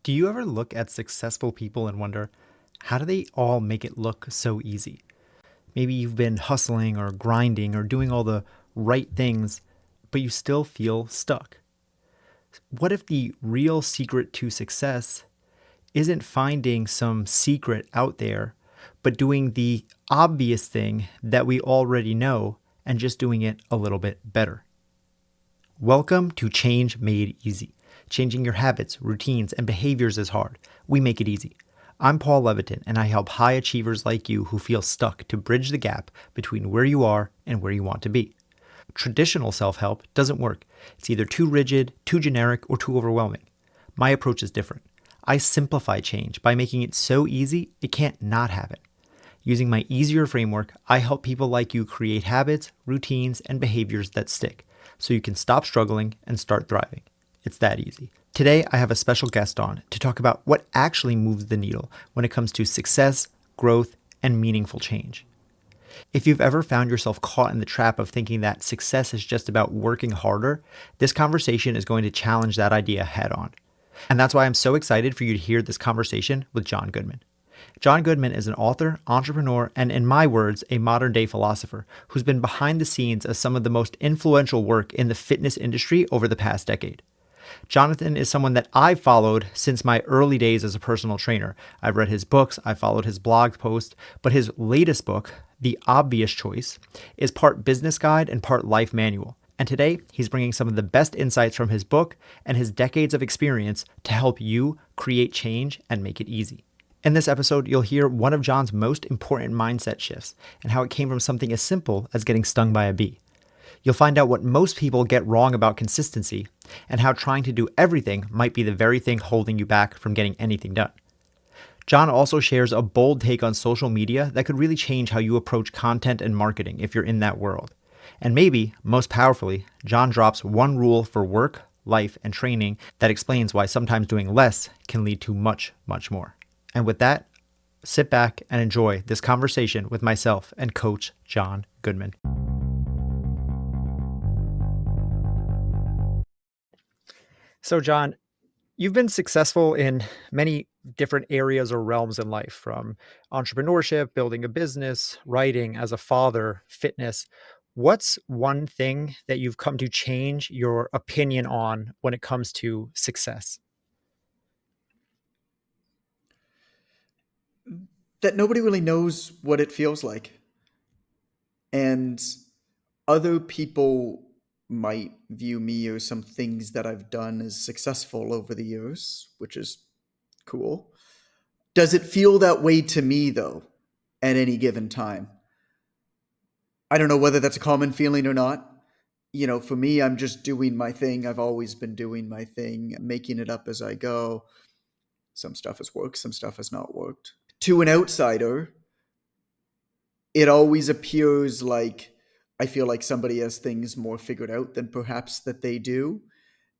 Do you ever look at successful people and wonder, how do they all make it look so easy? Maybe you've been hustling or grinding or doing all the right things, but you still feel stuck. What if the real secret to success isn't finding some secret out there, but doing the obvious thing that we already know and just doing it a little bit better? Welcome to Change Made Easy. Changing your habits, routines, and behaviors is hard. We make it easy. I'm Paul Leviton, and I help high achievers like you who feel stuck to bridge the gap between where you are and where you want to be. Traditional self help doesn't work. It's either too rigid, too generic, or too overwhelming. My approach is different. I simplify change by making it so easy it can't not happen. Using my easier framework, I help people like you create habits, routines, and behaviors that stick so you can stop struggling and start thriving. It's that easy. Today, I have a special guest on to talk about what actually moves the needle when it comes to success, growth, and meaningful change. If you've ever found yourself caught in the trap of thinking that success is just about working harder, this conversation is going to challenge that idea head on. And that's why I'm so excited for you to hear this conversation with Jon Goodman. Jon Goodman is an author, entrepreneur, and in my words, a modern day philosopher who's been behind the scenes of some of the most influential work in the fitness industry over the past decade. Jonathan is someone that I've followed since my early days as a personal trainer. I've read his books, I followed his blog posts, but his latest book, The Obvious Choice, is part business guide and part life manual. And today, he's bringing some of the best insights from his book and his decades of experience to help you create change and make it easy. In this episode, you'll hear one of Jon's most important mindset shifts and how it came from something as simple as getting stung by a bee. You'll find out what most people get wrong about consistency and how trying to do everything might be the very thing holding you back from getting anything done. Jon also shares a bold take on social media that could really change how you approach content and marketing if you're in that world. And maybe, most powerfully, Jon drops one rule for work, life, and training that explains why sometimes doing less can lead to much, much more. And with that, sit back and enjoy this conversation with myself and Coach Jon Goodman. So, Jon, you've been successful in many different areas or realms in life, from entrepreneurship, building a business, writing, as a father, fitness. What's one thing that you've come to change your opinion on when it comes to success? That nobody really knows what it feels like. And other people might view me or some things that I've done as successful over the years, which is cool. Does it feel that way to me, though, at any given time? I don't know whether that's a common feeling or not. For me, I'm just doing my thing. I've always been doing my thing, making it up as I go. Some stuff has worked, some stuff has not worked. To an outsider, it always appears like I feel like somebody has things more figured out than perhaps that they do.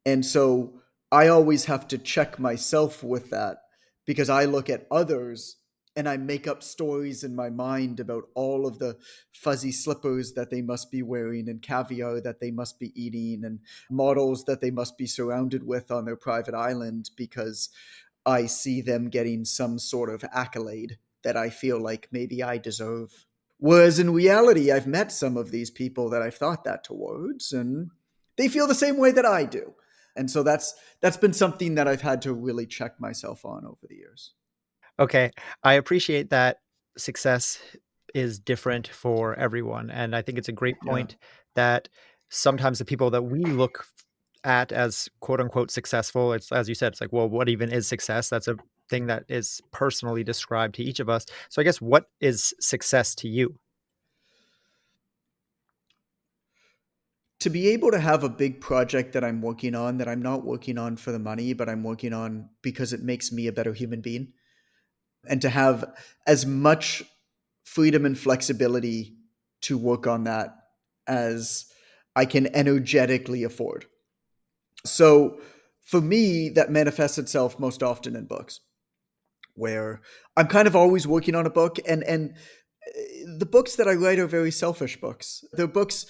And so I always have to check myself with that because I look at others and I make up stories in my mind about all of the fuzzy slippers that they must be wearing and caviar that they must be eating and models that they must be surrounded with on their private island because I see them getting some sort of accolade that I feel like maybe I deserve. Whereas in reality, I've met some of these people that I've thought that towards, and they feel the same way that I do. And so that's been something that I've had to really check myself on over the years. Okay, I appreciate that success is different for everyone. And I think it's a great Yeah. point that sometimes the people that we look at as quote unquote successful, it's as you said, it's like, well, what even is success? That's a thing that is personally described to each of us. So I guess what is success to you? To be able to have a big project that I'm working on that I'm not working on for the money, but I'm working on because it makes me a better human being, and to have as much freedom and flexibility to work on that as I can energetically afford. So for me, that manifests itself most often in books, where I'm kind of always working on a book, and the books that I write are very selfish books. They're books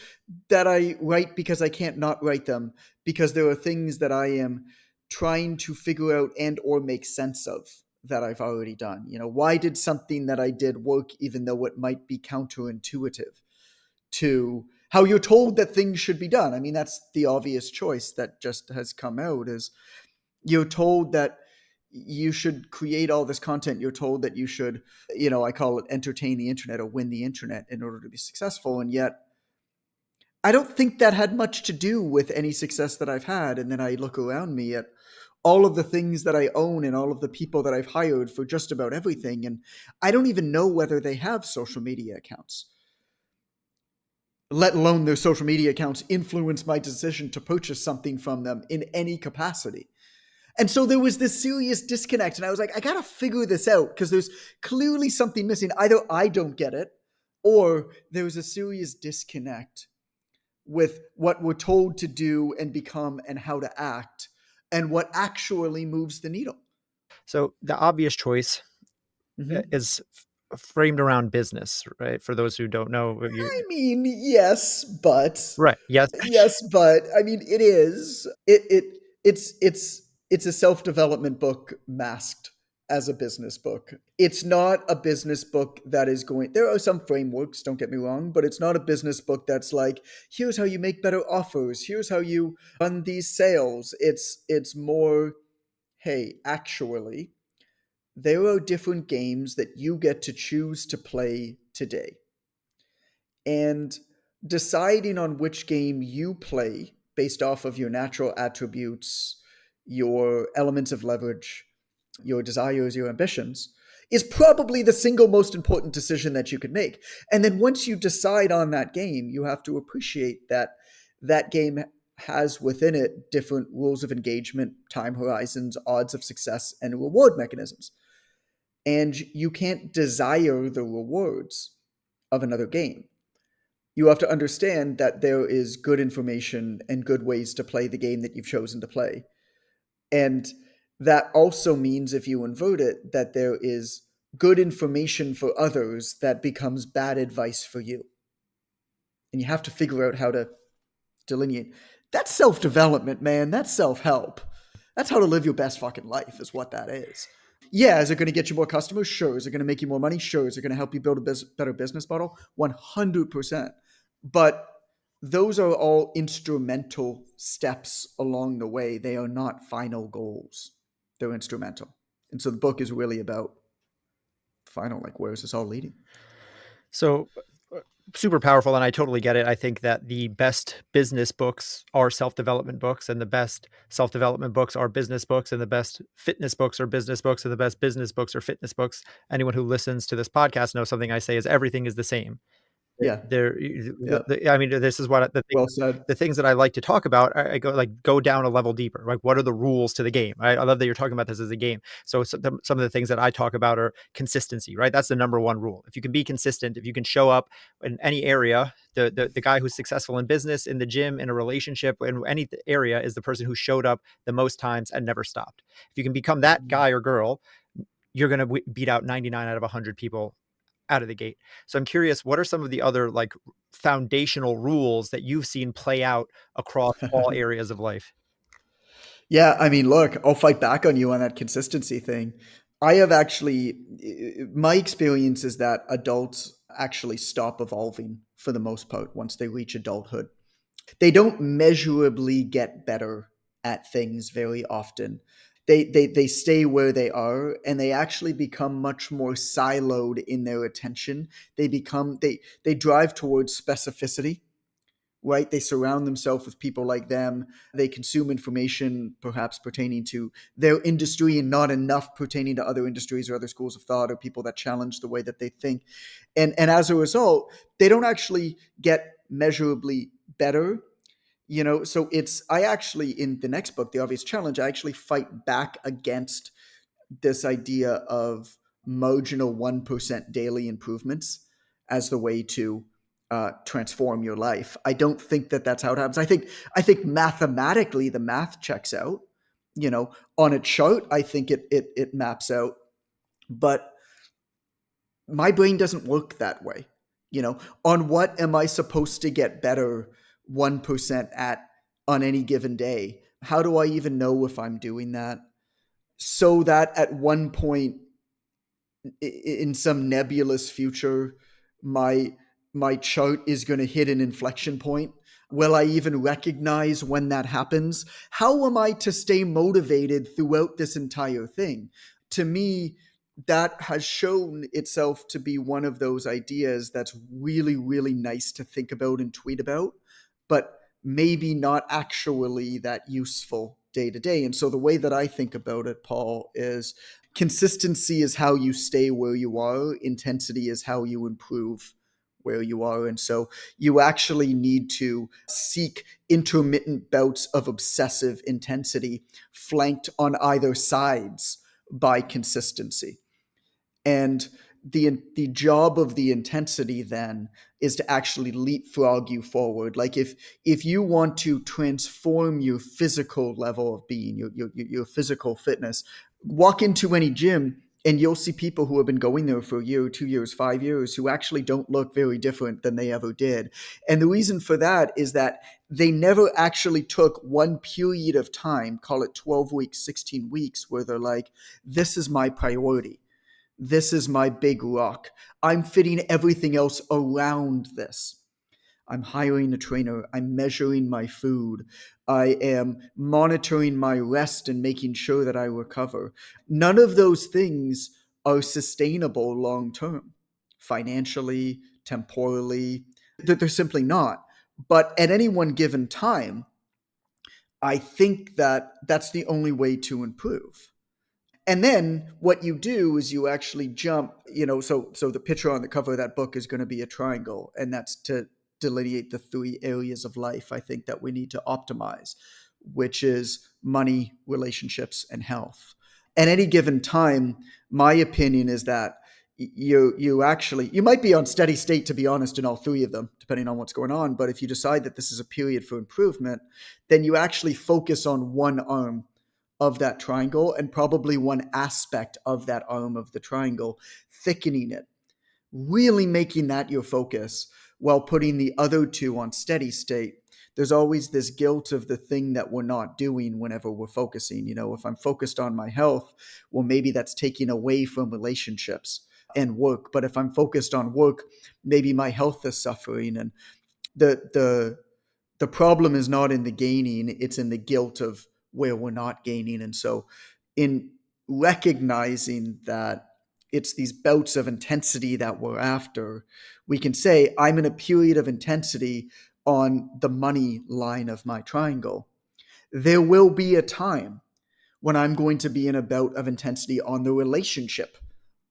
that I write because I can't not write them, because there are things that I am trying to figure out and or make sense of that I've already done. Why did something that I did work even though it might be counterintuitive to how you're told that things should be done? I mean, that's the obvious choice that just has come out is you're told that you should create all this content. You're told that you should, I call it entertain the internet or win the internet in order to be successful. And yet I don't think that had much to do with any success that I've had. And then I look around me at all of the things that I own and all of the people that I've hired for just about everything. And I don't even know whether they have social media accounts, let alone their social media accounts influence my decision to purchase something from them in any capacity. And so there was this serious disconnect. And I was like, I got to figure this out because there's clearly something missing. Either I don't get it or there's a serious disconnect with what we're told to do and become and how to act and what actually moves the needle. So the obvious choice Mm-hmm. is framed around business, right? For those who don't know, I mean, right? Yes. yes, but I mean, it is. It's a self-development book masked as a business book. It's not a business book that is going. There are some frameworks, don't get me wrong, but it's not a business book that's like, here's how you make better offers, here's how you run these sales. It's more, hey, actually, there are different games that you get to choose to play today. And deciding on which game you play based off of your natural attributes, your elements of leverage, your desires, your ambitions, is probably the single most important decision that you could make. And then once you decide on that game, you have to appreciate that that game has within it different rules of engagement, time horizons, odds of success, and reward mechanisms. And you can't desire the rewards of another game. You have to understand that there is good information and good ways to play the game that you've chosen to play. And that also means, if you invert it, that there is good information for others that becomes bad advice for you. And you have to figure out how to delineate. That's self development, man. That's self help. That's how to live your best fucking life, is what that is. Yeah, is it going to get you more customers? Sure. Is it going to make you more money? Sure. Is it going to help you build a better business model? 100%. But those are all instrumental steps along the way. They are not final goals. They're instrumental. And so the book is really about final, like, where is this all leading? So super powerful, and I totally get it. I think that the best business books are self-development books, and the best self-development books are business books, and the best fitness books are business books, and the best business books are fitness books. Anyone who listens to this podcast knows something I say is everything is the same. Yeah. There, Yeah. I mean, this is what Well said. the things that I like to talk about. I go down a level deeper. Like, what are the rules to the game? I love that you're talking about this as a game. So some of the things that I talk about are consistency, right? That's the number one rule. If you can be consistent, if you can show up in any area, the guy who's successful in business, in the gym, in a relationship, in any area is the person who showed up the most times and never stopped. If you can become that guy or girl, you're going to beat out 99 out of 100 people out of the gate. So I'm curious, what are some of the other like foundational rules that you've seen play out across all areas of life? Yeah, I mean, look, I'll fight back on you on that consistency thing. I have actually, my experience is that adults actually stop evolving for the most part once they reach adulthood. They don't measurably get better at things very often. They stay where they are, and they actually become much more siloed in their attention. They drive towards specificity, right? They surround themselves with people like them. They consume information perhaps pertaining to their industry and not enough pertaining to other industries or other schools of thought or people that challenge the way that they think. And as a result, they don't actually get measurably better. So I actually, in the next book, The Obvious Challenge, I actually fight back against this idea of marginal 1% daily improvements as the way to transform your life. I don't think that that's how it happens. I think mathematically the math checks out. On a chart, I think it maps out, but my brain doesn't work that way. On what am I supposed to get better 1% at on any given day? How do I even know if I'm doing that? So that at one point in some nebulous future, my my chart is going to hit an inflection point. Will I even recognize when that happens? How am I to stay motivated throughout this entire thing? To me, that has shown itself to be one of those ideas that's really, really nice to think about and tweet about, but maybe not actually that useful day to day. And so the way that I think about it, Paul, is consistency is how you stay where you are, intensity is how you improve where you are. And so you actually need to seek intermittent bouts of obsessive intensity flanked on either sides by consistency. And the job of the intensity then is to actually leapfrog you forward. Like if you want to transform your physical level of being, your physical fitness, walk into any gym and you'll see people who have been going there for a year, 2 years, 5 years, who actually don't look very different than they ever did. And the reason for that is that they never actually took one period of time, call it 12 weeks, 16 weeks, where they're like, this is my priority. This is my big rock. I'm fitting everything else around this. I'm hiring a trainer. I'm measuring my food. I am monitoring my rest and making sure that I recover. None of those things are sustainable long term, financially, temporally. They're simply not. But at any one given time, I think that that's the only way to improve. And then what you do is you actually jump, so the picture on the cover of that book is going to be a triangle, and that's to delineate the three areas of life I think that we need to optimize, which is money, relationships, and health. At any given time, my opinion is that you might be on steady state, to be honest, in all three of them, depending on what's going on. But if you decide that this is a period for improvement, then you actually focus on one arm of that triangle and probably one aspect of that arm of the triangle, thickening it, really making that your focus while putting the other two on steady state. There's always this guilt of the thing that we're not doing whenever we're focusing. If I'm focused on my health, well, maybe that's taking away from relationships and work. But if I'm focused on work, maybe my health is suffering. And the problem is not in the gaining, it's in the guilt of where we're not gaining. And so in recognizing that it's these bouts of intensity that we're after, we can say, I'm in a period of intensity on the money line of my triangle. There will be a time when I'm going to be in a bout of intensity on the relationship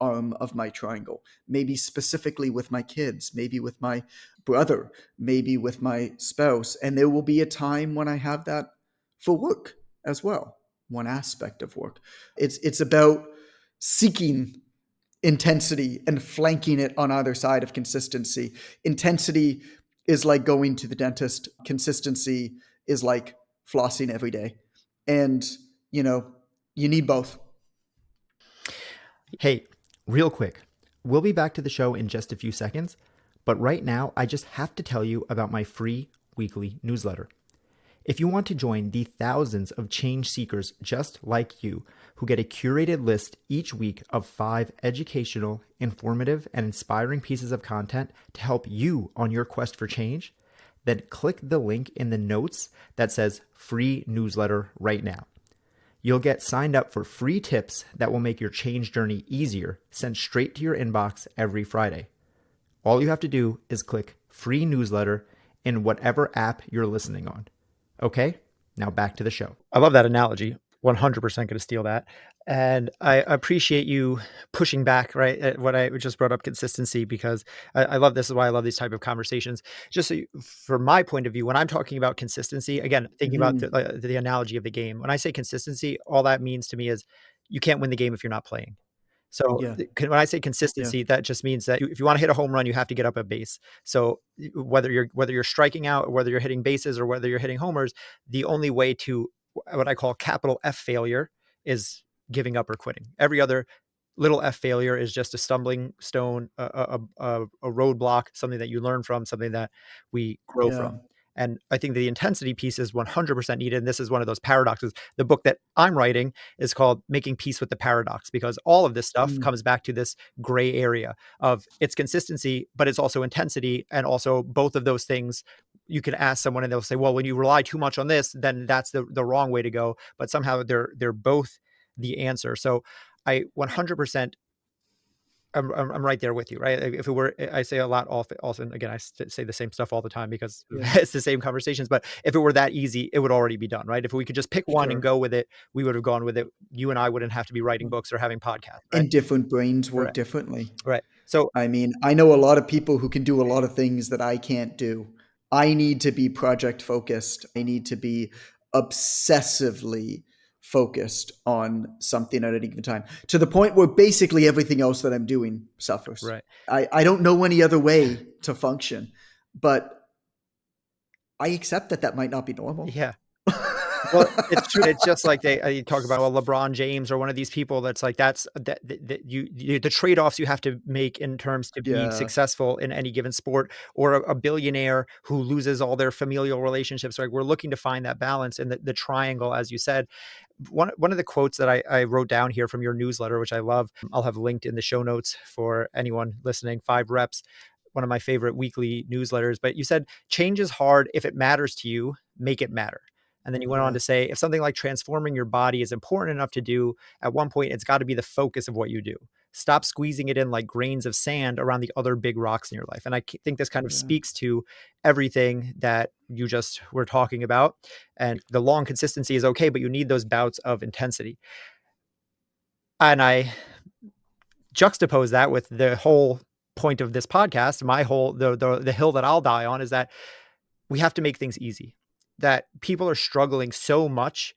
arm of my triangle, maybe specifically with my kids, maybe with my brother, maybe with my spouse. And there will be a time when I have that for work as well, one aspect of work. It's about seeking intensity and flanking it on either side of consistency. Intensity is like going to the dentist, consistency is like flossing every day. And, you know, you need both. Hey, real quick, we'll be back to the show in just a few seconds, but right now I just have to tell you about my free weekly newsletter. If you want to join the thousands of change seekers just like you who get a curated list each week of 5 educational, informative, and inspiring pieces of content to help you on your quest for change, then click the link in the notes that says free newsletter right now. You'll get signed up for free tips that will make your change journey easier, sent straight to your inbox every Friday. All you have to do is click free newsletter in whatever app you're listening on. Okay, now back to the show. I love that analogy. 100% going to steal that. And I appreciate you pushing back, right? At what I just brought up, consistency, because I love this is why I love these type of conversations. Just so from my point of view, when I'm talking about consistency, again, thinking about Mhm. the analogy of the game, when I say consistency, all that means to me is you can't win the game if you're not playing. So Yeah, when I say yeah, consistency, that just means that if you want to hit a home run, you have to get up a base. So whether you're striking out, or whether you're hitting bases, or whether you're hitting homers, the only way to what I call capital F failure is giving up or quitting. Every other little F failure is just a stumbling stone, a roadblock, something that you learn from, something that we grow yeah. from. And I think the intensity piece is 100% needed. And this is one of those paradoxes. The book that I'm writing is called Making Peace with the Paradox, because all of this stuff Mm. comes back to this gray area of its consistency, but it's also intensity. And also both of those things, you can ask someone and they'll say, well, when you rely too much on this, then that's the wrong way to go. But somehow they're both the answer. So I 100%, I'm right there with you, right? Like, if it were, I say a lot often, again, say the same stuff all the time because Yeah, it's the same conversations. But if it were that easy, it would already be done, right? If we could just pick one and sure. go with it, we would have gone with it. You and I wouldn't have to be writing books or having podcasts, right? And different brains work Correct. differently. Right. So I mean, I know a lot of people who can do a lot of things that I can't do. I need to be project focused. I need to be obsessively focused on something at any given time to the point where basically everything else that I'm doing suffers. right. I don't know any other way to function, but I accept that that might not be normal. Yeah. Well, it's true. It's just like you talk about, well, LeBron James or one of these people that's like that you the trade-offs you have to make in terms to be Yeah, successful in any given sport, or a billionaire who loses all their familial relationships. Like, we're looking to find that balance and the triangle, as you said. One of the quotes that I wrote down here from your newsletter, which I love, I'll have linked in the show notes for anyone listening. 5 Reps, one of my favorite weekly newsletters. But you said, change is hard. If it matters to you, make it matter. And then you went on yeah, to say, if something like transforming your body is important enough to do, at one point, it's got to be the focus of what you do. Stop squeezing it in like grains of sand around the other big rocks in your life. And I think this kind of yeah. speaks to everything that you just were talking about. And the long consistency is okay, but you need those bouts of intensity. And I juxtapose that with the whole point of this podcast. My whole the hill that I'll die on is that we have to make things easy. That people are struggling so much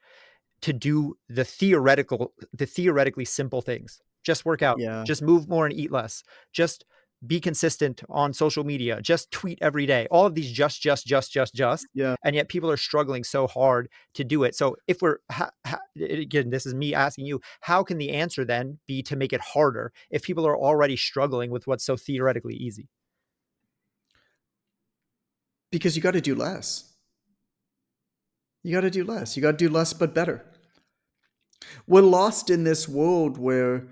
to do the theoretically simple things. Just work out, Yeah, just move more and eat less, just be consistent on social media, just tweet every day. All of these just. yeah. And yet people are struggling so hard to do it. So if we're, again, this is me asking you, how can the answer then be to make it harder if people are already struggling with what's so theoretically easy? Because you got to do less. You got to do less. You got to do less, but better. We're lost in this world where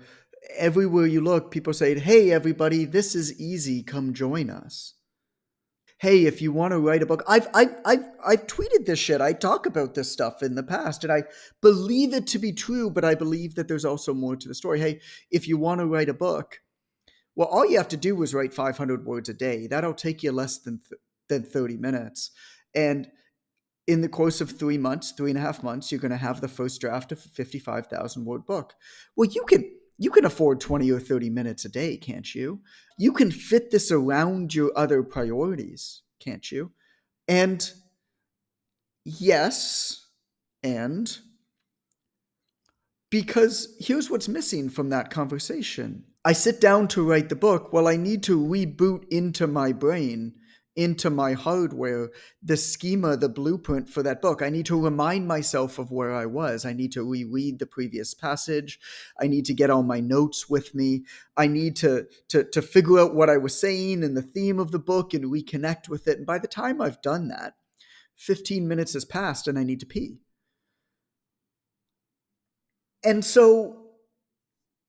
everywhere you look, people say, "Hey, everybody, this is easy. Come join us." Hey, if you want to write a book, I've tweeted this shit. I talk about this stuff in the past, and I believe it to be true. But I believe that there's also more to the story. Hey, if you want to write a book, well, all you have to do is write 500 words a day. That'll take you less than 30 minutes, and in the course of 3 months, 3.5 months, you're going to have the first draft of a 55,000 word book. Well, you can afford 20 or 30 minutes a day, can't you? You can fit this around your other priorities, can't you? And yes, and because here's what's missing from that conversation. I sit down to write the book. Well, I need to reboot into my brain, into my hardware, the schema, the blueprint for that book. I need to remind myself of where I was. I need to reread the previous passage. I need to get all my notes with me. I need to figure out what I was saying and the theme of the book and reconnect with it. And by the time I've done that, 15 minutes has passed and I need to pee. And so,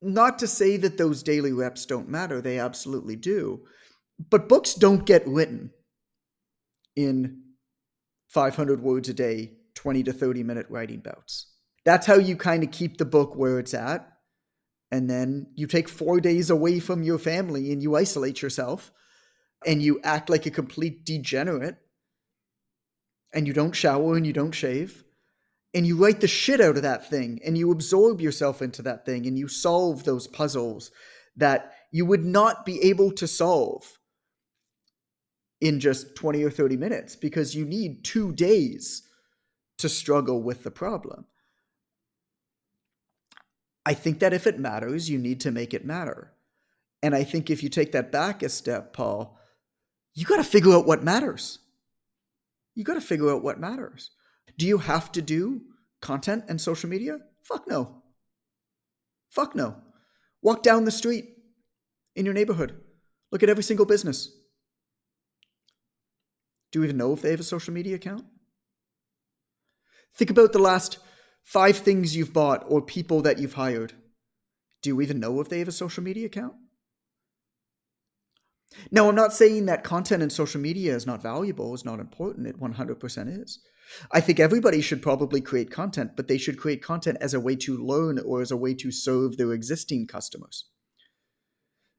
not to say that those daily reps don't matter, they absolutely do. But books don't get written in 500 words a day, 20 to 30-minute writing bouts. That's how you kind of keep the book where it's at. And then you take 4 days away from your family and you isolate yourself and you act like a complete degenerate and you don't shower and you don't shave and you write the shit out of that thing and you absorb yourself into that thing and you solve those puzzles that you would not be able to solve in just 20 or 30 minutes because you need 2 days to struggle with the problem. I think that if it matters, you need to make it matter. And I think if you take that back a step, Paul, you got to figure out what matters. You got to figure out what matters. Do you have to do content and social media? Fuck no. Fuck no. Walk down the street in your neighborhood. Look at every single business. Do you even know if they have a social media account? Think about the last 5 things you've bought or people that you've hired. Do you even know if they have a social media account? Now, I'm not saying that content in social media is not valuable, is not important. It 100% is. I think everybody should probably create content, but they should create content as a way to learn or as a way to serve their existing customers.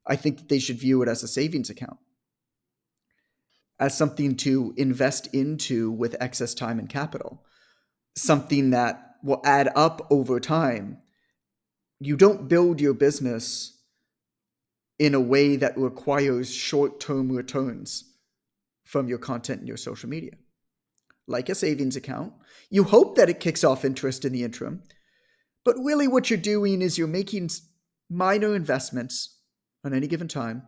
I think that they should view it as a savings account, as something to invest into with excess time and capital, something that will add up over time. You don't build your business in a way that requires short term returns from your content and your social media. Like a savings account, you hope that it kicks off interest in the interim, but really what you're doing is you're making minor investments on any given time,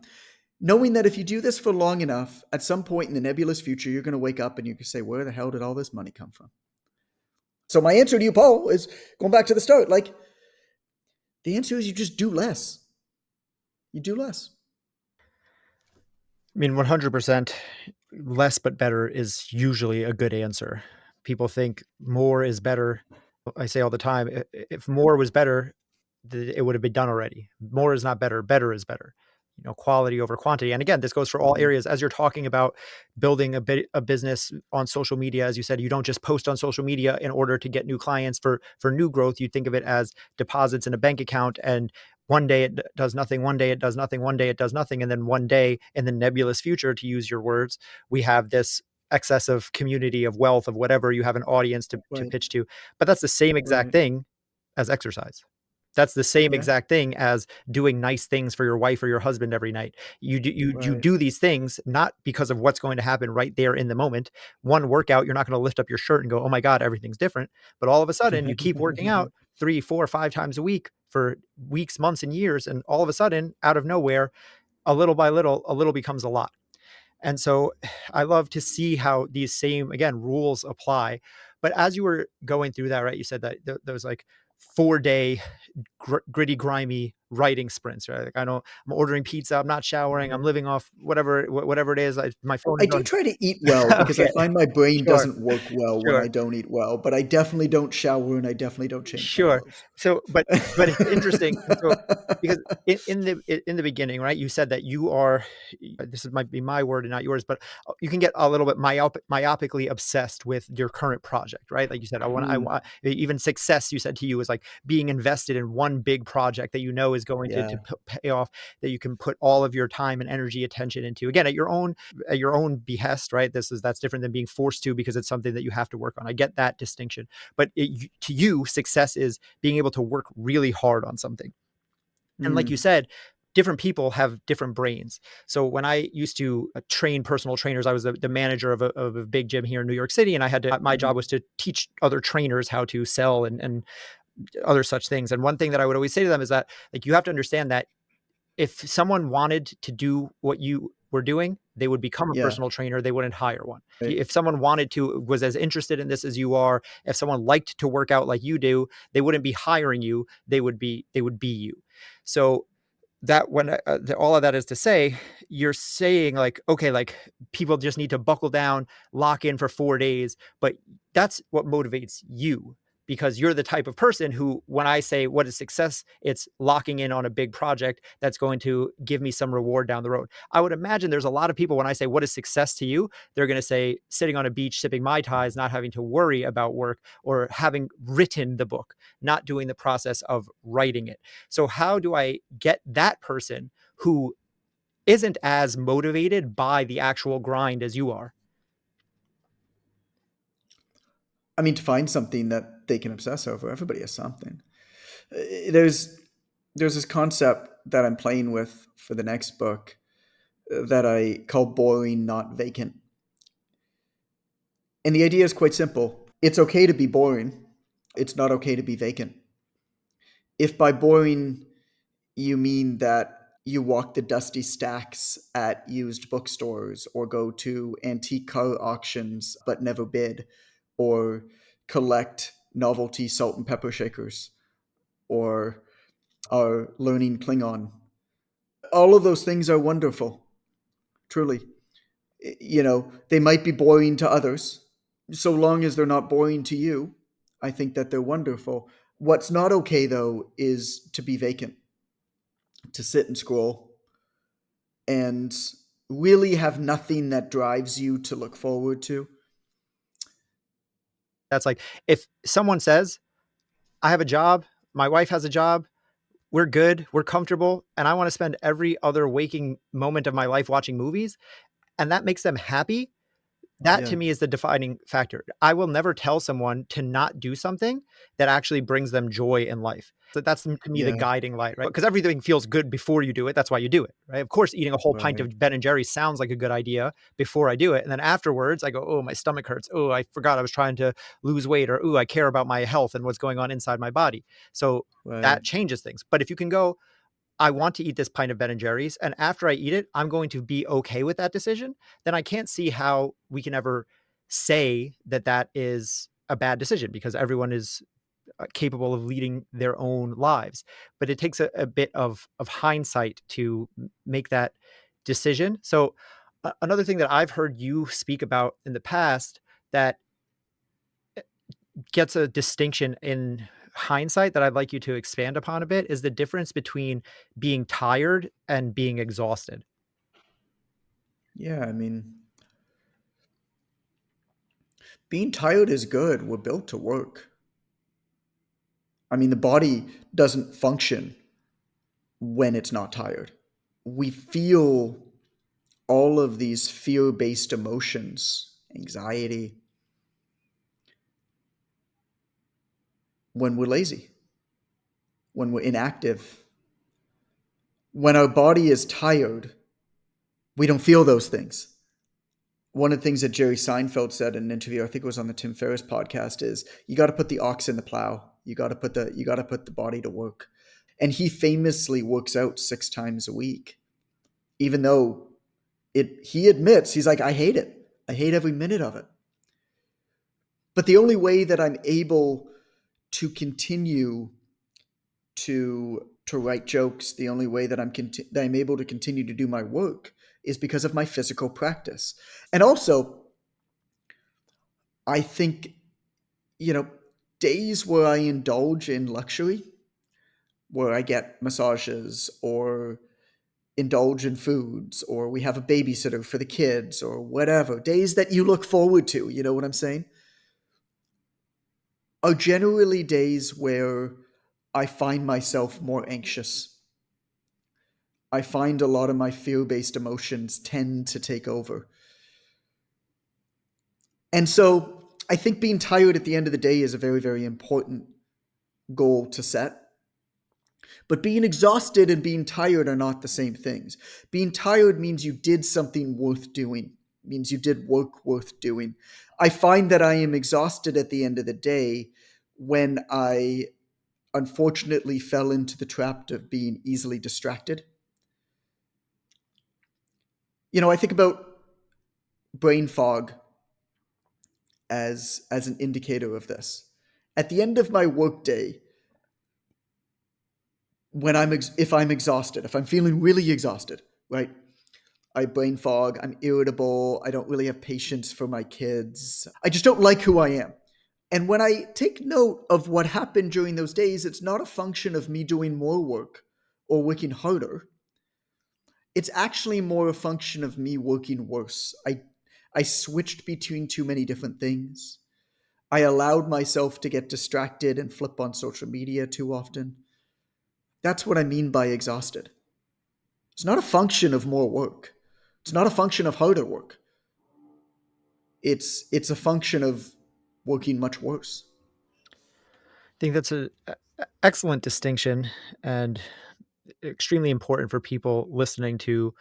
knowing that if you do this for long enough, at some point in the nebulous future, you're going to wake up and you can say, where the hell did all this money come from? So my answer to you, Paul, is going back to the start. Like, the answer is you just do less. You do less. I mean, 100% less but better is usually a good answer. People think more is better. I say all the time, if more was better, it would have been done already. More is not better. Better is better. Quality over quantity. And again, this goes for all Mm-hmm. areas. As you're talking about building a business on social media, as you said, you don't just post on social media in order to get new clients for new growth. You think of it as deposits in a bank account, and one day it does nothing, one day it does nothing, one day it does nothing, and then one day in the nebulous future, to use your words, we have this excess of community, of wealth, of whatever, you have an audience to Right. pitch to. But that's the same exact Right. thing as exercise. That's the same Yeah. exact thing as doing nice things for your wife or your husband every night. You Right. do these things not because of what's going to happen right there in the moment. One workout, you're not going to lift up your shirt and go, "Oh my God, everything's different." But all of a sudden, you keep working out 3, 4, 5 times a week for weeks, months, and years, and all of a sudden, out of nowhere, a little by little, a little becomes a lot. And so I love to see how these same, again, rules apply. But as you were going through that, right, you said that there was like 4 day gritty, grimy writing sprints, right? Like I'm ordering pizza, I'm not showering, I'm living off whatever it is. My phone I is do on. try to eat well because I Okay, find my brain sure, doesn't work well when sure. I don't eat well, but I definitely don't shower and I definitely don't change my Sure. clothes. So, but it's interesting. And so, because in the beginning, right, you said that you are, this might be my word and not yours, but you can get a little bit myopically obsessed with your current project, right? Like you said, I Mm, want even success. You said to you is like being invested in one big project that you know is going to yeah. pay off, that you can put all of your time and energy, attention into. Again, at your own behest, right? That's different than being forced to, because it's something that you have to work on. I get that distinction. But to you, success is being able to work really hard on something. And like you Mm, said, different people have different brains. So when I used to train personal trainers, I was the manager of a big gym here in New York City, and my mhm. job was to teach other trainers how to sell and other such things. And one thing that I would always say to them is that, like, you have to understand that if someone wanted to do what you were doing, they would become a Yeah. personal trainer. They wouldn't hire one. Right. If someone wanted to, was as interested in this as you are, if someone liked to work out like you do, they wouldn't be hiring you. They would be you. So that when all of that is to say, you're saying like, okay, like people just need to buckle down, lock in for 4 days, but that's what motivates you, because you're the type of person who, when I say what is success, it's locking in on a big project that's going to give me some reward down the road. I would imagine there's a lot of people, when I say what is success to you, they're going to say sitting on a beach sipping mai tais, not having to worry about work, or having written the book, not doing the process of writing it. So how do I get that person who isn't as motivated by the actual grind as you are? I mean, to find something that they can obsess over, everybody has something. There's this concept that I'm playing with for the next book that I call boring, not vacant. And the idea is quite simple. It's okay to be boring. It's not okay to be vacant. If by boring you mean that you walk the dusty stacks at used bookstores or go to antique car auctions but never bid, or collect novelty salt and pepper shakers, or are learning Klingon. All of those things are wonderful, truly. They might be boring to others. So long as they're not boring to you, I think that they're wonderful. What's not okay, though, is to be vacant, to sit and scroll and really have nothing that drives you to look forward to. That's like if someone says, I have a job, my wife has a job, we're good, we're comfortable, and I want to spend every other waking moment of my life watching movies, and that makes them happy, that Yeah. to me is the defining factor. I will never tell someone to not do something that actually brings them joy in life. So that's to me the Yeah. guiding light, right? Because everything feels good before you do it. That's why you do it, right? Of course, eating a whole pint Right. of Ben and Jerry's sounds like a good idea before I do it, and then afterwards I go, "Oh, my stomach hurts. Oh, I forgot I was trying to lose weight," or "Oh, I care about my health and what's going on inside my body." So Right. that changes things. But if you can go, I want to eat this pint of Ben and Jerry's, and after I eat it, I'm going to be okay with that decision, then I can't see how we can ever say that that is a bad decision because everyone is capable of leading their own lives. But it takes a bit of hindsight to make that decision. So, another thing that I've heard you speak about in the past that gets a distinction in hindsight that I'd like you to expand upon a bit is the difference between being tired and being exhausted. Yeah. Being tired is good. We're built to work. The body doesn't function when it's not tired. We feel all of these fear based emotions, anxiety, when we're lazy, when we're inactive. When our body is tired, we don't feel those things. One of the things that Jerry Seinfeld said in an interview, I think it was on the Tim Ferriss podcast, is you got to put the ox in the plow. You got to put the body to work. And he famously works out 6 times a week, even though he admits, he's like, I hate it. I hate every minute of it. But the only way that I'm able to continue to write jokes, the only way that I'm able to continue to do my work is because of my physical practice. And also, I think, you know, days where I indulge in luxury, where I get massages or indulge in foods, or we have a babysitter for the kids, or whatever, days that you look forward to, you know what I'm saying, are generally days where I find myself more anxious. I find a lot of my fear based emotions tend to take over. And so I think being tired at the end of the day is a very, very important goal to set. But being exhausted and being tired are not the same things. Being tired means you did something worth doing, means you did work worth doing. I find that I am exhausted at the end of the day when I unfortunately fell into the trap of being easily distracted. I think about brain fog as an indicator of this. At the end of my workday, if I'm exhausted, if I'm feeling really exhausted, right? I brain fog, I'm irritable, I don't really have patience for my kids. I just don't like who I am. And when I take note of what happened during those days, it's not a function of me doing more work or working harder. It's actually more a function of me working worse. I switched between too many different things. I allowed myself to get distracted and flip on social media too often. That's what I mean by exhausted. It's not a function of more work. It's not a function of harder work. It's a function of working much worse. I think that's an excellent distinction and extremely important for people listening to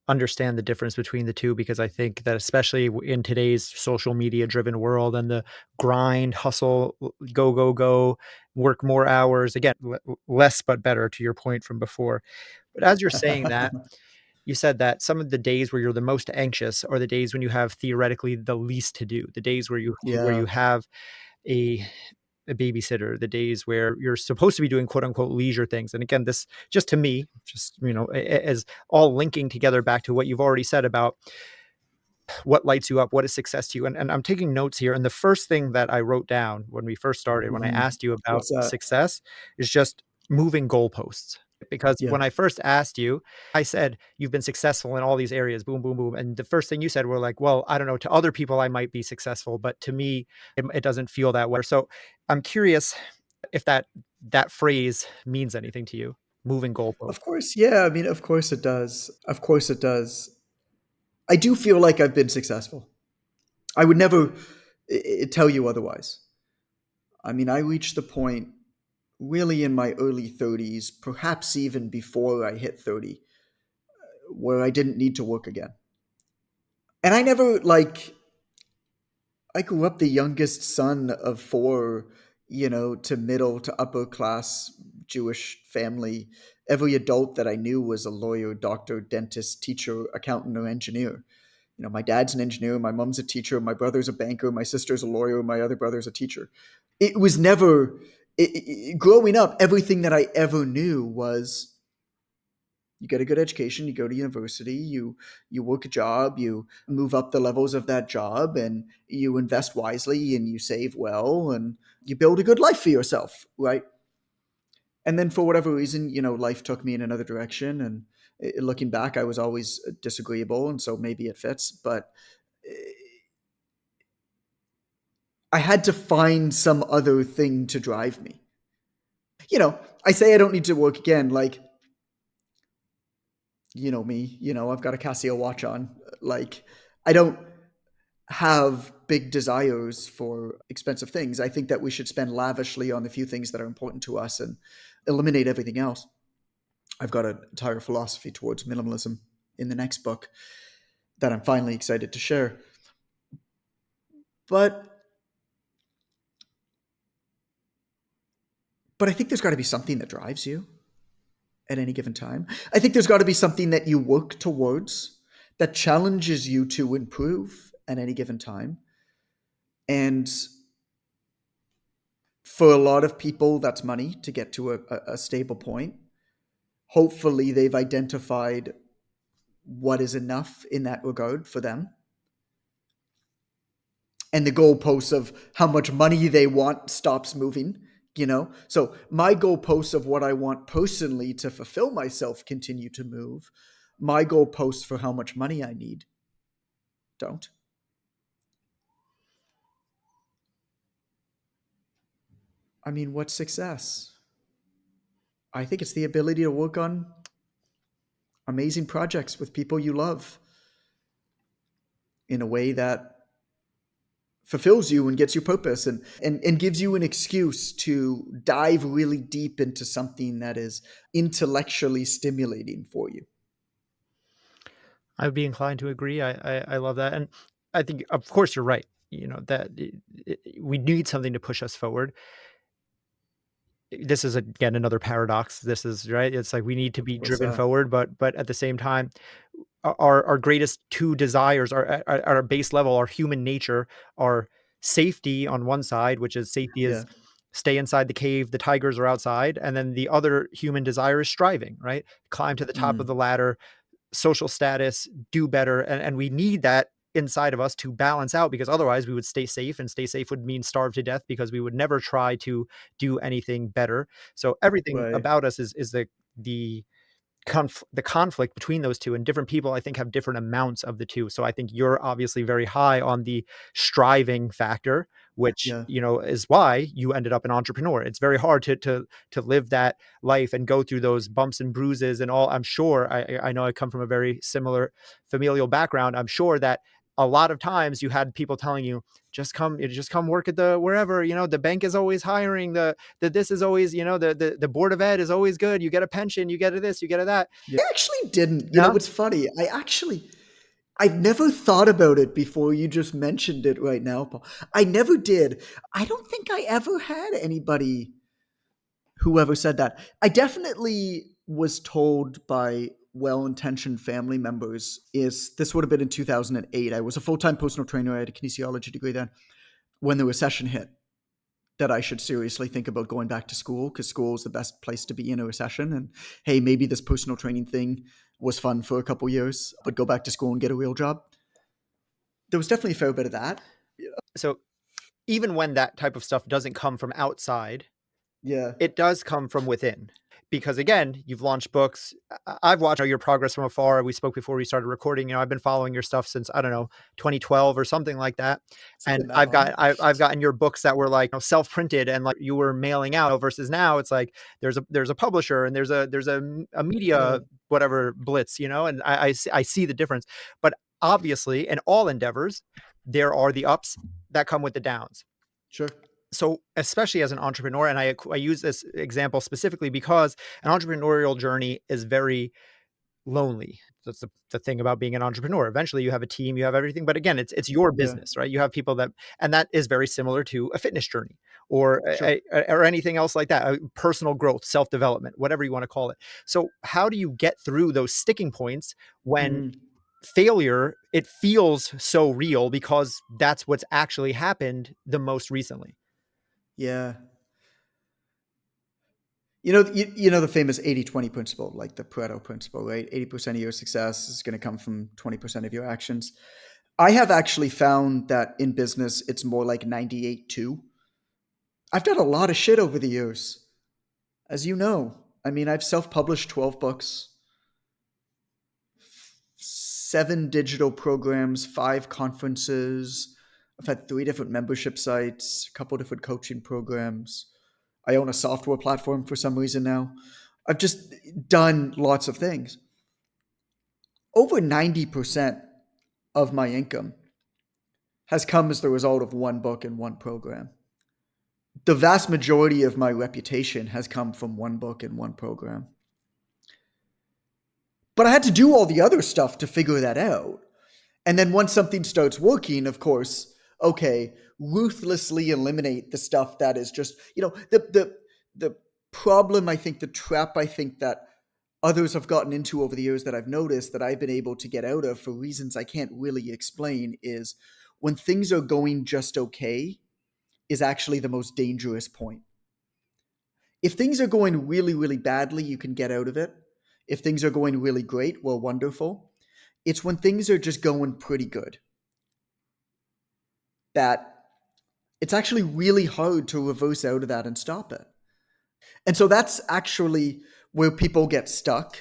understand the difference between the two because I think that especially in today's social media driven world and the grind, hustle, go, go, go, work more hours, again, less but better to your point from before. But as you're saying that, you said that some of the days where you're the most anxious are the days when you have theoretically the least to do, the days where Yeah. you have a a babysitter, the days where you're supposed to be doing quote unquote leisure things. And again, this just to me, just as all linking together back to what you've already said about what lights you up, what is success to you? And I'm taking notes here. And the first thing that I wrote down when we first started, when I Mhm. asked you about What's that? success, is just moving goalposts. Because Yeah. when I first asked you, I said, you've been successful in all these areas, boom, boom, boom. And the first thing you said were like, well, I don't know, to other people, I might be successful, but to me, it doesn't feel that way. So I'm curious if that phrase means anything to you, moving goalposts. Of course, yeah, I mean, of course it does. Of course it does. I do feel like I've been successful. I would never tell you otherwise. I mean, I reached the point really in my early 30s, perhaps even before I hit 30, where I didn't need to work again. And I never, like, I grew up the youngest son of four, to middle to upper class Jewish family. Every adult that I knew was a lawyer, doctor, dentist, teacher, accountant, or engineer. My dad's an engineer, my mom's a teacher, my brother's a banker, my sister's a lawyer, my other brother's a teacher. It was never, growing up, everything that I ever knew was you get a good education, you go to university, you work a job, you move up the levels of that job, and you invest wisely and you save well and you build a good life for yourself, right? And then for whatever reason, life took me in another direction, and looking back, I was always disagreeable, and so maybe it fits, but eh, I had to find some other thing to drive me. I say I don't need to work again, like, me, I've got a Casio watch on. Like, I don't have big desires for expensive things. I think that we should spend lavishly on the few things that are important to us and eliminate everything else. I've got an entire philosophy towards minimalism in the next book that I'm finally excited to share. But I think there's got to be something that drives you at any given time. I think there's got to be something that you work towards that challenges you to improve at any given time. And for a lot of people, that's money to get to a stable point. Hopefully, they've identified what is enough in that regard for them. And the goalposts of how much money they want stops moving. So my goalposts of what I want personally to fulfill myself continue to move. My goalposts for how much money I need don't. I mean, what's success? I think it's the ability to work on amazing projects with people you love in a way that fulfills you and gets you purpose, and gives you an excuse to dive really deep into something that is intellectually stimulating for you. I would be inclined to agree. I love that, and I think, of course, you're right. That we need something to push us forward. This is again another paradox. This is right. It's like we need to be What's driven that? forward, but at the same time, our greatest two desires are at our base level, our human nature, are safety on one side, which is safety Yeah. is stay inside the cave, the tigers are outside, and then the other human desire is striving, right? Climb to the top of Mm, the ladder, social status, do better, and we need that inside of us to balance out, because otherwise we would stay safe, and stay safe would mean starve to death because we would never try to do anything better. So everything right. about us is the the conflict between those two, and different people I think have different amounts of the two. So I think you're obviously very high on the striving factor, which Yeah. is why you ended up an entrepreneur. It's very hard to live that life and go through those bumps and bruises and all. I'm sure I know I come from a very similar familial background. I'm sure that a lot of times you had people telling you, just come work at the wherever, the bank is always hiring, the this is always, the board of ed is always good, you get a pension, you get a this, you get a that. Yeah. I actually didn't. No? What's funny? I've never thought about it before you just mentioned it right now, Paul. I never did. I don't think I ever had anybody who ever said that. I definitely was told by well-intentioned family members, is this would have been in 2008. I was a full-time personal trainer. I had a kinesiology degree then. When the recession hit, that I should seriously think about going back to school, because school is the best place to be in a recession. And hey, maybe this personal training thing was fun for a couple years, but go back to school and get a real job. there was definitely a fair bit of that. So even when that type of stuff doesn't come from outside, Yeah. it does come from within. Because again, you've launched books. I've watched your progress from afar. We spoke before we started recording. I've been following your stuff since, I don't know, 2012 or something like that. Has it been And that long? I've gotten your books that were like, self printed and like you were mailing out, versus now it's like there's a publisher and there's a Yeah. media whatever blitz, and I see the difference. But obviously, in all endeavors, there are the ups that come with the downs. Sure. So especially as an entrepreneur, and I use this example specifically because an entrepreneurial journey is very lonely. That's the thing about being an entrepreneur. Eventually you have a team, you have everything, but again, it's your Yeah. business, right? You have people that, and that is very similar to a fitness journey or Sure. or anything else like that, personal growth, self-development, whatever you want to call it. So how do you get through those sticking points when Mm. failure, it feels so real because that's what's actually happened the most recently? Yeah. You know the famous 80-20 principle, like the Pareto principle, right? 80% of your success is going to come from 20% of your actions. I have actually found that in business, it's more like 98-2. I've done a lot of shit over the years, as you know. I mean, I've self published 12 books, 7 digital programs, 5 conferences. I've had 3 different membership sites, a couple different coaching programs. I own a software platform for some reason now. I've just done lots of things. Over 90% of my income has come as the result of one book and one program. The vast majority of my reputation has come from one book and one program. But I had to do all the other stuff to figure that out. And then once something starts working, of course, okay, ruthlessly eliminate the stuff that is just, the problem, I think, the trap I think that others have gotten into over the years that I've noticed that I've been able to get out of for reasons I can't really explain is when things are going just okay is actually the most dangerous point. If things are going really, really badly, you can get out of it. If things are going really great, well, wonderful. It's when things are just going pretty good that it's actually really hard to reverse out of that and stop it. And so that's actually where people get stuck,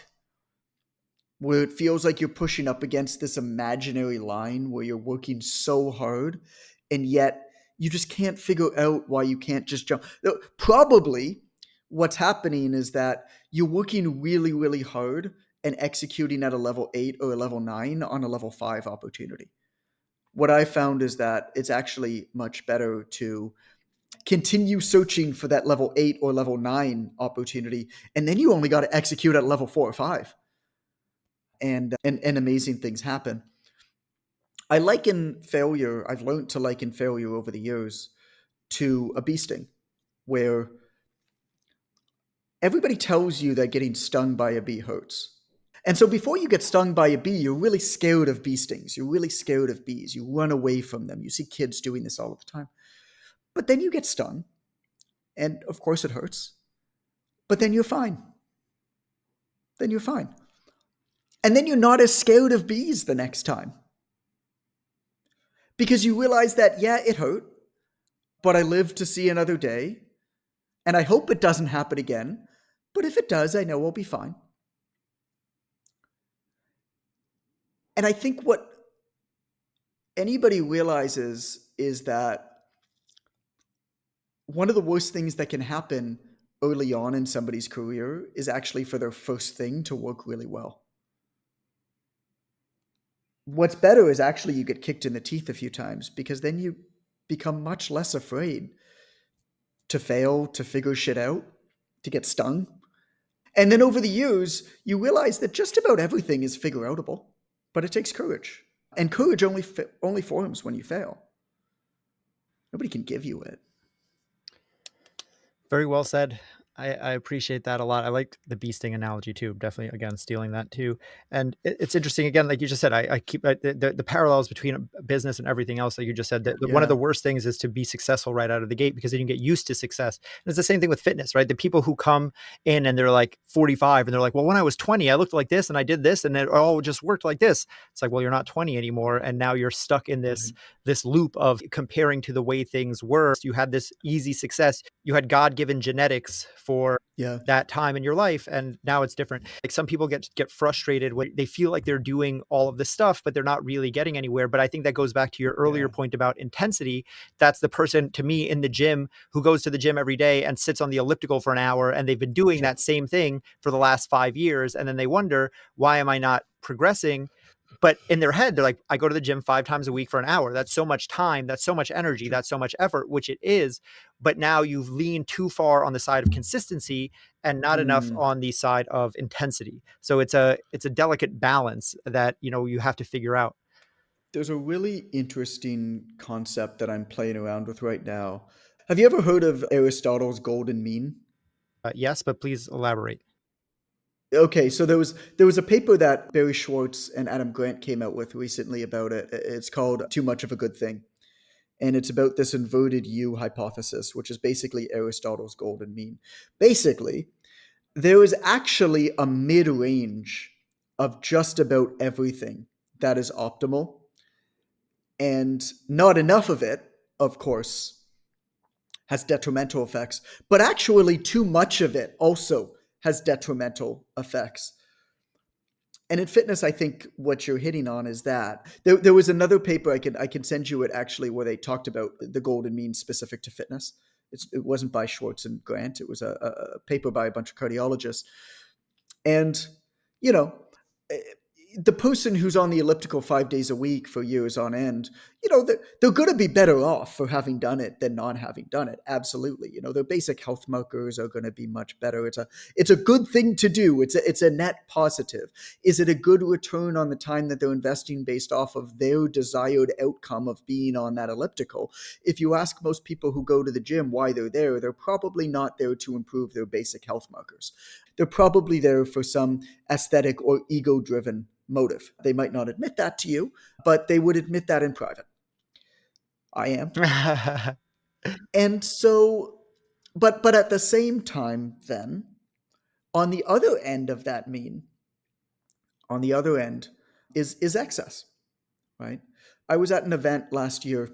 where it feels like you're pushing up against this imaginary line where you're working so hard and yet you just can't figure out why you can't just jump. Probably what's happening is that you're working really, really hard and executing at a level 8 or a level 9 on a level 5 opportunity. What I found is that it's actually much better to continue searching for that level 8 or level 9 opportunity, and then you only got to execute at level 4 or 5, and amazing things happen. I've learned to liken failure over the years to a bee sting, where everybody tells you that getting stung by a bee hurts. And so before you get stung by a bee, you're really scared of bee stings. You're really scared of bees. You run away from them. You see kids doing this all the time. But then you get stung, and of course it hurts. But then you're fine. Then you're fine. And then you're not as scared of bees the next time because you realize that, yeah, it hurt, but I live to see another day. And I hope it doesn't happen again. But if it does, I know I'll be fine. And I think what anybody realizes is that one of the worst things that can happen early on in somebody's career is actually for their first thing to work really well. What's better is actually you get kicked in the teeth a few times because then you become much less afraid to fail, to figure shit out, to get stung. And then over the years, you realize that just about everything is figure outable, but it takes courage. And courage only forms when you fail. Nobody can give you it. Very well said. I appreciate that a lot. I like the bee sting analogy too. Definitely, again, stealing that too. And it's interesting. Again, like you just said, I keep the parallels between business and everything else. Like you just said, that one of the Yeah, worst things is to be successful right out of the gate because then you get used to success. And it's the same thing with fitness, right? The people who come in and they're like 45 and they're like, well, when I was 20, I looked like this and I did this and it all just worked like this. It's like, well, you're not 20 anymore, and now you're stuck in right. this loop of comparing to the way things were. You had this easy success. You had God-given genetics for Yeah, that time in your life, and now it's different. Like some people get frustrated when they feel like they're doing all of this stuff but they're not really getting anywhere. But I think that goes back to your earlier yeah, point about intensity. That's the person to me in the gym who goes to the gym every day and sits on the elliptical for an hour, and they've been doing yeah. that same thing for the last 5 years, and then they wonder, why am I not progressing? But in their head, they're like, I go to the gym 5 times a week for an hour. That's so much time. That's so much energy. Sure. That's so much effort, which it is. But now you've leaned too far on the side of consistency and not enough Mm. on the side of intensity. So it's a delicate balance that, you have to figure out. There's a really interesting concept that I'm playing around with right now. Have you ever heard of Aristotle's golden mean? Yes, but please elaborate. Okay, so there was a paper that Barry Schwartz and Adam Grant came out with recently about it. It's called Too Much of a Good Thing. And it's about this inverted U hypothesis, which is basically Aristotle's golden mean. Basically, there is actually a mid-range of just about everything that is optimal, and not enough of it, of course, has detrimental effects, but actually too much of it also has detrimental effects. And in fitness, I think what you're hitting on is that there was another paper I can send you it actually where they talked about the golden mean specific to fitness. It wasn't by Schwartz and Grant. It was a paper by a bunch of cardiologists. And, you know, eh, the person who's on the elliptical 5 days a week for years on end, they're going to be better off for having done it than not having done it. Absolutely. Their basic health markers are going to be much better. It's a good thing to do. It's a net positive. Is it a good return on the time that they're investing based off of their desired outcome of being on that elliptical? If you ask most people who go to the gym why they're probably not there to improve their basic health markers. They're probably there for some aesthetic or ego driven motive. They might not admit that to you, but they would admit that in private. I am. And so, but at the same time, then, on the other end of that mean, on the other end is excess, right? I was at an event last year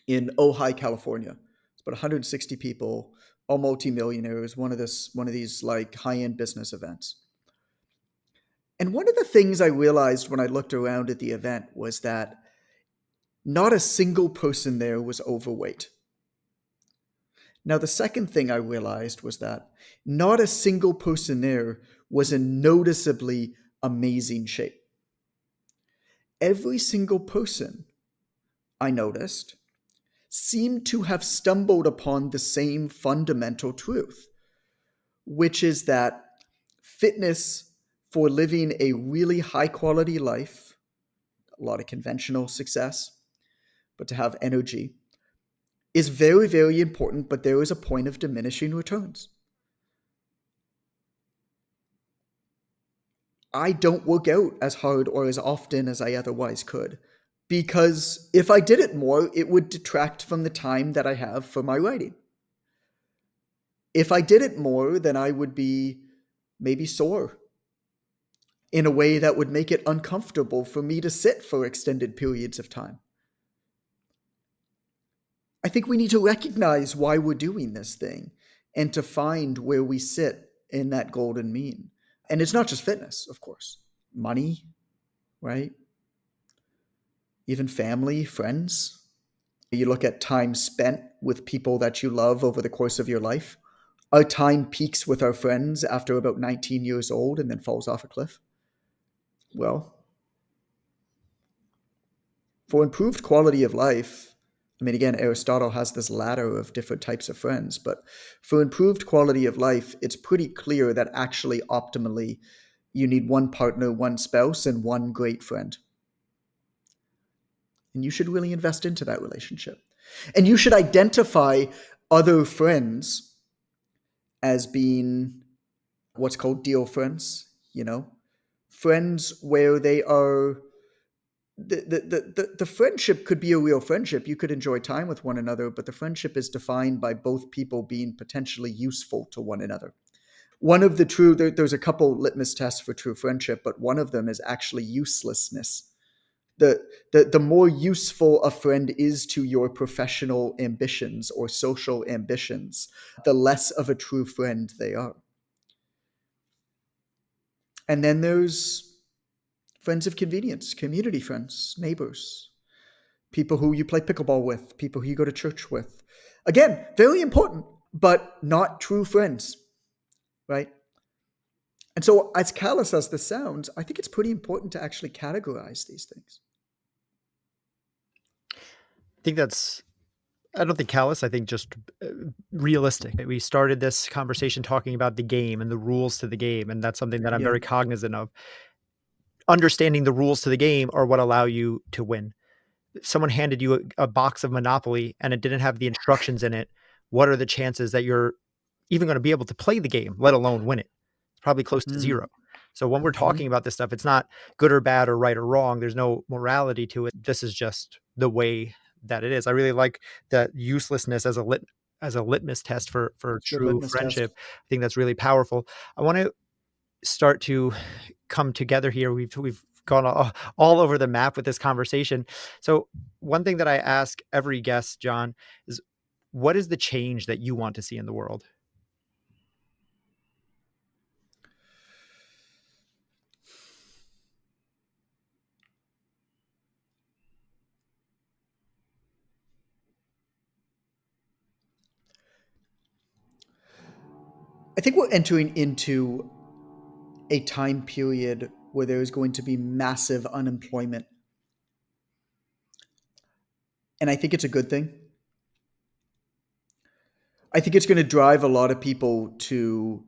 in Ojai, California. It's about 160 people, all multimillionaires, one of these like high-end business events. And one of the things I realized when I looked around at the event was that not a single person there was overweight. Now, the second thing I realized was that not a single person there was in noticeably amazing shape. Every single person I noticed seemed to have stumbled upon the same fundamental truth, which is that fitness for living a really high quality life, a lot of conventional success, but to have energy is very, very important, but there is a point of diminishing returns. I don't work out as hard or as often as I otherwise could because if I did it more, it would detract from the time that I have for my writing. If I did it more, then I would be maybe sore in a way that would make it uncomfortable for me to sit for extended periods of time. I think we need to recognize why we're doing this thing and to find where we sit in that golden mean. And it's not just fitness, of course. Money, right? Even family, friends. You look at time spent with people that you love over the course of your life. Our time peaks with our friends after about 19 years old and then falls off a cliff. Well, for improved quality of life, I mean, again, Aristotle has this ladder of different types of friends, but for improved quality of life, it's pretty clear that actually, optimally, you need one partner, one spouse, and one great friend. And you should really invest into that relationship. And you should identify other friends as being what's called deal friends, you know, friends where they are the friendship could be a real friendship. You could enjoy time with one another, but the friendship is defined by both people being potentially useful to one another. One of the there's a couple litmus tests for true friendship, but one of them is actually uselessness. The more useful a friend is to your professional ambitions or social ambitions, the less of a true friend they are. And then there's friends of convenience, community friends, neighbors, people who you play pickleball with, people who you go to church with. Again, very important, but not true friends, right? And so, as callous as this sounds, I think it's pretty important to actually categorize these things. I think that's I don't think callous, I think just realistic. We started this conversation talking about the game and the rules to the game, and that's something that I'm Yeah. very cognizant of. Understanding the rules to the game are what allow you to win. Someone handed you a box of Monopoly and it didn't have the instructions in it, what are the chances that you're even going to be able to play the game, let alone win it? It's probably close to zero. Mm. So when we're talking Hmm. about this stuff, it's not good or bad or right or wrong. There's no morality to it. This is just the way that it is. I really like that uselessness as a litmus test for It's a good true litmus test. friendship. I think that's really powerful. I want to start to come together here. We've gone all over the map with this conversation. So one thing that I ask every guest, John, is what is the change that you want to see in the world? I think we're entering into a time period where there is going to be massive unemployment. And I think it's a good thing. I think it's going to drive a lot of people to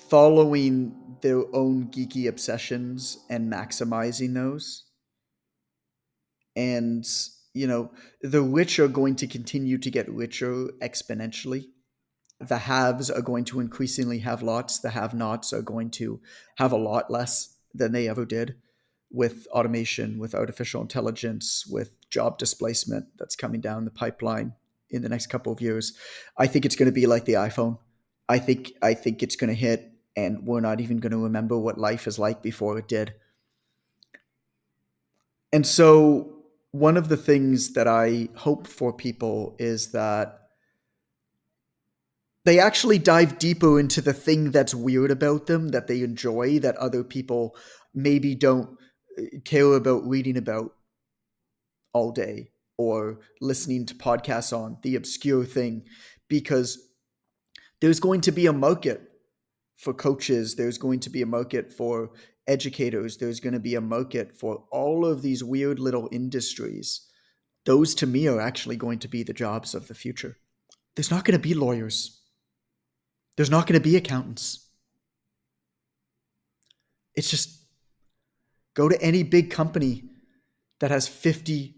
following their own geeky obsessions and maximizing those. And, you know, the rich are going to continue to get richer exponentially. The haves are going to increasingly have lots. The have nots are going to have a lot less than they ever did with automation, with artificial intelligence, with job displacement that's coming down the pipeline in the next couple of years. I think it's going to be like the iPhone. I think it's going to hit and we're not even going to remember what life is like before it did. And so one of the things that I hope for people is that they actually dive deeper into the thing that's weird about them that they enjoy that other people maybe don't care about reading about all day or listening to podcasts on the obscure thing because there's going to be a market for coaches, there's going to be a market for educators, there's going to be a market for all of these weird little industries. Those to me are actually going to be the jobs of the future. There's not going to be lawyers, there's not going to be accountants. It's just go to any big company that has 50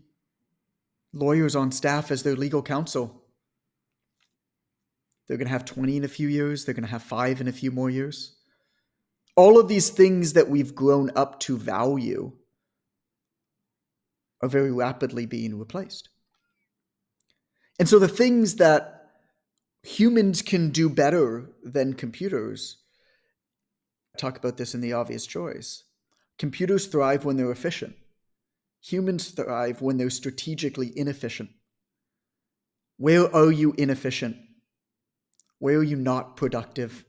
lawyers on staff as their legal counsel. They're going to have 20 in a few years. They're going to have 5 in a few more years. All of these things that we've grown up to value are very rapidly being replaced. And so the things that humans can do better than computers, I talk about this in The Obvious Choice. Computers thrive when they're efficient. Humans thrive when they're strategically inefficient. Where are you inefficient? Where are you not productive?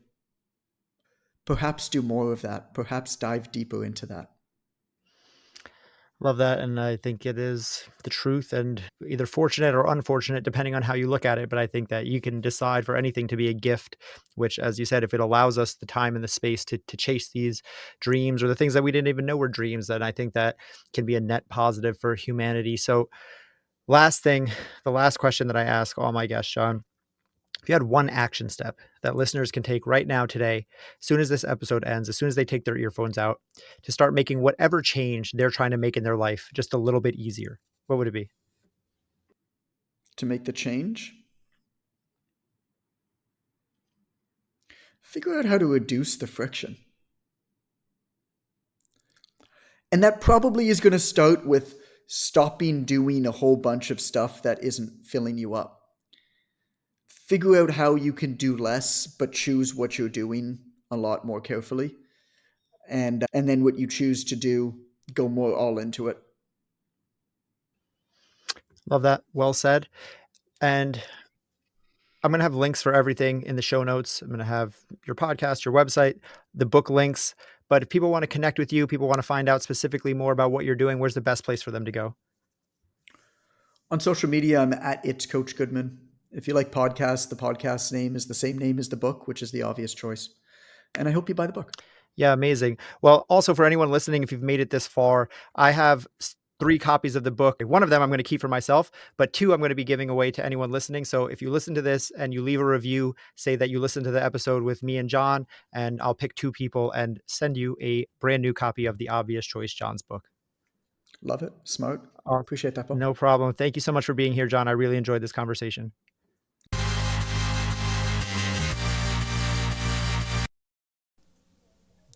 Perhaps do more of that. Perhaps dive deeper into that. Love that. And I think it is the truth and either fortunate or unfortunate, depending on how you look at it. But I think that you can decide for anything to be a gift, which, as you said, if it allows us the time and the space to chase these dreams or the things that we didn't even know were dreams, then I think that can be a net positive for humanity. So, last thing, the last question that I ask all my guests, John, if you had one action step that listeners can take right now today, as soon as this episode ends, as soon as they take their earphones out, to start making whatever change they're trying to make in their life just a little bit easier, what would it be? To make the change, Figure out how to reduce the friction. And that probably is going to start with stopping doing a whole bunch of stuff that isn't filling you up. Figure out how you can do less, but choose what you're doing a lot more carefully. And then what you choose to do, go more all into it. Love that. Well said. And I'm going to have links for everything in the show notes. I'm going to have your podcast, your website, the book links. But if people want to connect with you, people want to find out specifically more about what you're doing, where's the best place for them to go? On social media, I'm at It's Coach Goodman. If you like podcasts, the podcast's name is the same name as the book, which is the obvious choice. And I hope you buy the book. Yeah, amazing. Well, also for anyone listening, if you've made it this far, I have 3 copies of the book. One of them I'm going to keep for myself, but 2 I'm going to be giving away to anyone listening. So if you listen to this and you leave a review, say that you listened to the episode with me and Jon, and I'll pick 2 people and send you a brand new copy of The Obvious Choice, Jon's book. Love it. Smart. Uh, Appreciate that, Paul. no problem. Thank you so much for being here, Jon. I really enjoyed this conversation.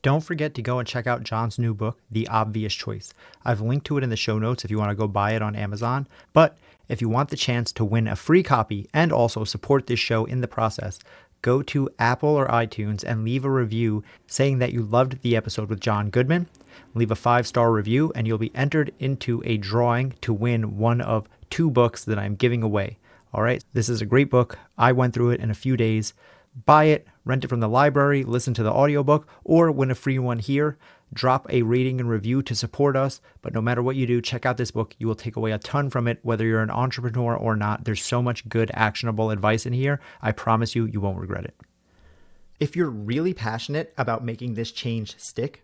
Don't forget to go and check out Jon's new book, The Obvious Choice. I've linked to it in the show notes if you want to go buy it on Amazon. But if you want the chance to win a free copy and also support this show in the process, go to Apple or iTunes and leave a review saying that you loved the episode with Jon Goodman. Leave a 5-star review and you'll be entered into a drawing to win one of 2 books that I'm giving away. All right, this is a great book. I went through it in a few days. Buy it, rent it from the library, listen to the audiobook, or win a free one here. Drop a rating and review to support us. But no matter what you do, check out this book. You will take away a ton from it, whether you're an entrepreneur or not. There's so much good, actionable advice in here. I promise you, you won't regret it. If you're really passionate about making this change stick,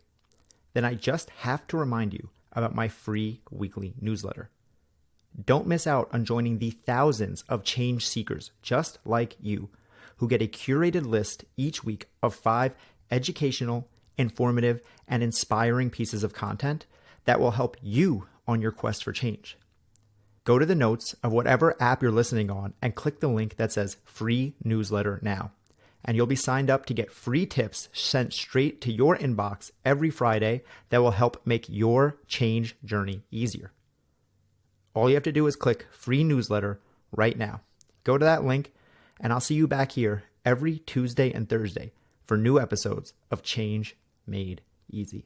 then I just have to remind you about my free weekly newsletter. Don't miss out on joining the thousands of change seekers just like you who get a curated list each week of 5 educational, informative, and inspiring pieces of content that will help you on your quest for change. Go to the notes of whatever app you're listening on and click the link that says free newsletter now. And you'll be signed up to get free tips sent straight to your inbox every Friday that will help make your change journey easier. All you have to do is click free newsletter right now. Go to that link, and I'll see you back here every Tuesday and Thursday for new episodes of Change Made Easy.